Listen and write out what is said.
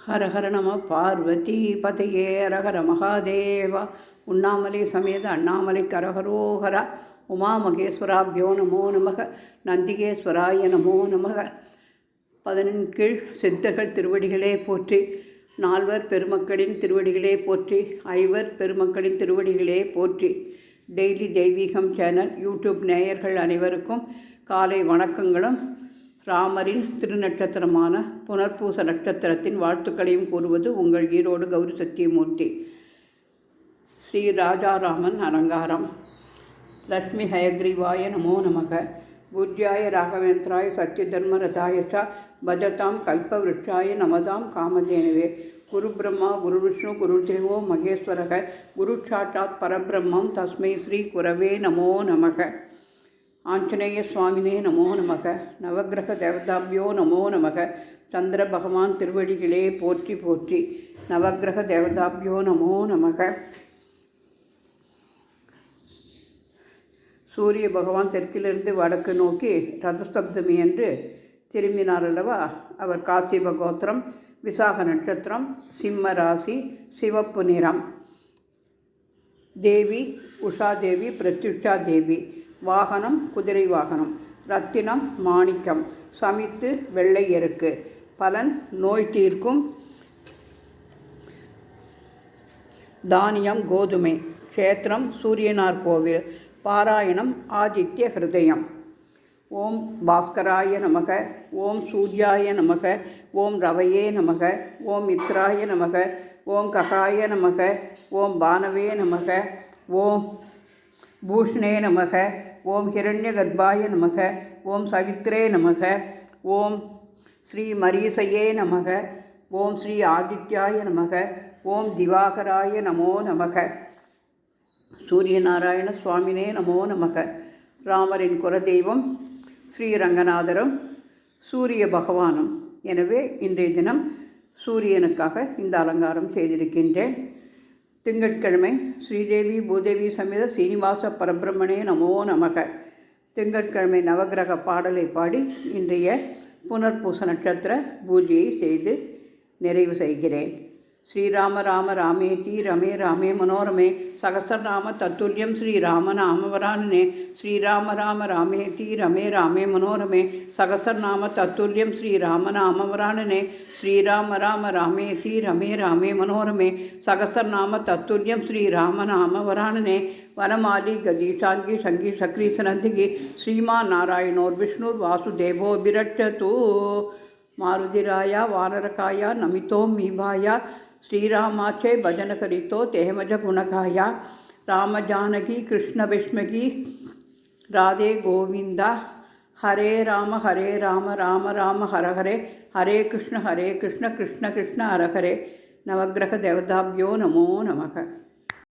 ஹர ஹர நம பார்வதி பதையே ஹரஹர மகாதேவா. உண்ணாமலை சமேத அண்ணாமலை கரஹரோஹரா. உமா மகேஸ்வராபியோ நமோ நமக. நந்திகேஸ்வராய நமோ நமக. 11 கீழ் சித்தர்கள் திருவடிகளே போற்றி, 4 பெருமக்களின் திருவடிகளே போற்றி, 5 பெருமக்களின் திருவடிகளே போற்றி. டெய்லி தெய்வீகம் சேனல் யூடியூப் நேயர்கள் அனைவருக்கும் காலை வணக்கங்களும் ராமரின் திருநட்சத்திரமான புனர்பூச நட்சத்திரத்தின் வாழ்த்துக்களையும் கூறுவது உங்கள் ஈரோடு கௌரி சத்தியமூர்த்தி. ஸ்ரீ ராஜாராமன் அலங்காரம். லக்ஷ்மி ஹயக்ரீவாய நமோ நமக. பூஜ்யாய ராகவேந்திராய சத்யதர்ம ரதாயச பஜதாம் கல்பவ்ருட்சாய நமதாம் காமதேனுவே. குரு பிரம்மா குரு விஷ்ணு குரு தேவோ மகேஸ்வரக குரு சாட்சாத் பரபிரம்மம் தஸ்மை ஸ்ரீ குரவே நமோ நமக. ஆஞ்சநேய சுவாமினே நமோ நமக. நவகிரக தேவதாபியோ நமோ நமக. சந்திர பகவான் திருவடிகளே போற்றி போற்றி. நவகிரக தேவதாபியோ நமோ நமக. சூரிய பகவான் தெற்கிலிருந்து வடக்கு நோக்கி ரதஸ்தப்தமி என்று திரும்பினார் அல்லவா. அவர் காசிப கோத்திரம், விசாக நட்சத்திரம், சிம்ம ராசி, சிவப்பு நிறம். தேவி உஷாதேவி, பிரத்யுஷா தேவி. வாகனம் குதிரை வாகனம். ரத்தினம் மாணிக்கம். சமித்து வெள்ளை எருக்கு. பலன் நோய் தீர்க்கும். தானியம் கோதுமை. க்ஷேத்திரம் சூரியனார் கோவில். பாராயணம் ஆதித்ய ஹிருதயம். ஓம் பாஸ்கராய நமக. ஓம் சூர்யாய நமக. ஓம் ரவையே நமக. ஓம் மித்ராய நமக. ஓம் ககாய நமக. ஓம் பானவே நமக. ஓம் பூஷ்ணே நமக. ஓம் ஹிரண்ய கர்ப்பாய நமக. ஓம் சவித்ரே நமக. ஓம் ஸ்ரீ மரீசையே நமக. ஓம் ஸ்ரீ ஆதித்யாய நமக. ஓம் திவாகராய நமோ நமக. சூரியநாராயண சுவாமினே நமோ நமக. ராமரின் குலதெய்வம் ஸ்ரீரங்கநாதரும் சூரிய பகவானும். எனவே இன்றைய தினம் சூரியனுக்காக இந்த அலங்காரம் செய்திருக்கின்றேன். திங்கட்கிழமை ஸ்ரீதேவி பூதேவி சமேத சீனிவாச பரபிரம்மனே நமோ நமக. திங்கட்கிழமை நவகிரக பாடலை பாடி இன்றைய புனர்பூச நட்சத்திர பூஜையை செய்து நிறைவு செய்கிறேன். ஸ்ரீராம ராம ராமேதி ரமே ராமே மனோரமே சகசரநாம தத்துல்யம் ஸ்ரீராமநாமவரானனே. ஸ்ரீராம ராம ராமேதி ரமே ராமே மனோரமே சகசரநாம தத்துல்யம் ஸ்ரீராமநாமவரானனே. ஸ்ரீராம ராம ராமேதி ரமே ராமே மனோரமே சகசரநாம தத்துல்யம் ஸ்ரீராமநாமவரானனே. வனமாலி கதீஷாங்கி சங்கி சக்ரி சனந்திகி ஸ்ரீமான் நாராயணோர் விஷ்ணுர் வாசுதேவோ விரட்சது. மாருதிராயா வானரகாயா நமிதோ மீவாயா ஸ்ரீராமாச்சே பஜன கரித்தோ தேமஜ குணகாயா. ராமஜானகி கிருஷ்ண விஷ்மகி ராதே கோவிந்தா. ஹரே ராம ராம ராம ஹர ஹரே. ஹரே கிருஷ்ண கிருஷ்ண கிருஷ்ண கிருஷ்ண ஹர ஹரே. நவகிரக தேவதாபியோ நமோ நமக.